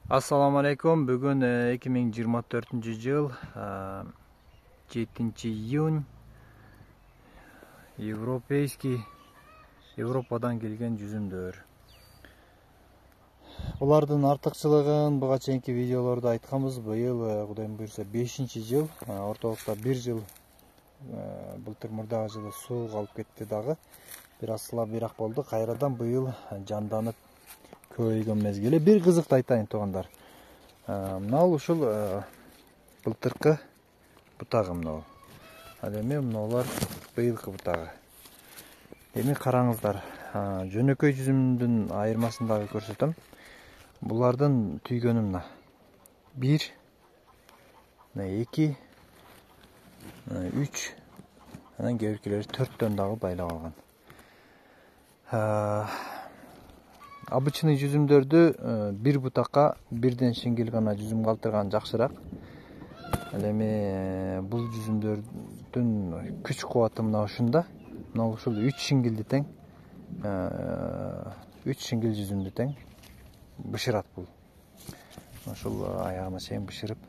Assalamu alaikum. Бүгін 2024 жыл 7 июнь. Европадан келген жүзімдер. Олардың артықшылығын бұға чейинки видеоларда айтканбыз. Быйыл Кудайым буйрса 5-ші жыл. Ортолукта 1 жыл былтыр мурдагы жылы суу калып кетти дагы. Бир асыла бирак болду. Кайрадан быйыл жанданып көбөйгөн мезгили. Бир кызыкты айтайын туугандар. Мынау ушул былтыркы бутагы мынау. Ал эми мынаулар быйылкы бутагы. Эми караңыздар. Жөнөкөй жүзүмдүн айырмасын дагы көрсөтөм. Булардын түйгөнү мына. 1, 2, 3, анан кээбиркилери 4төн дагы байлап алган. Обычный жүзүмдөрдү бир бутакка бирден шиңгил гана жүзүм калтырган жакшыраак. Ал эми бул жүзүмдөрдүн күч кубаты мына ушунда. Мына ушул 3 шиңгилди тең. 3 шиңгил жүзүмдү тең бышырат бул. Ушул аягына чейин бышырып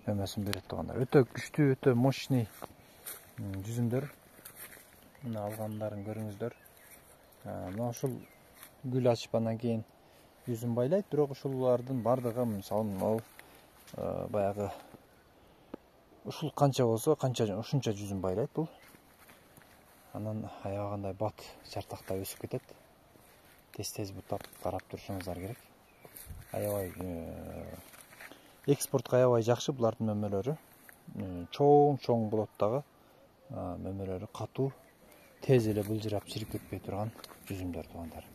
өмөсүн берет туугандар. Өтө күчтүү, өтө мощный жүзүмдөр. Мына алгандарын көрүңүздөр. Мына ушул гүл ачып андан кийин жүзүм байлайт, бирок ушулардын бардыгы мисалы могу баягы ушул канча болсо, ушунча жүзүм байлайт бул. Анан аябагандай бат жартактап өсүп кетет. Тез бутап карап турушуңуздар керек. Аябай экспортко аябай жакшы булардын мөмөлөрү. Чоң болот дагы. Мөмөлөрү катуу, тез эле былжырап чирип кетпей турган жүзүмдөр туугандар.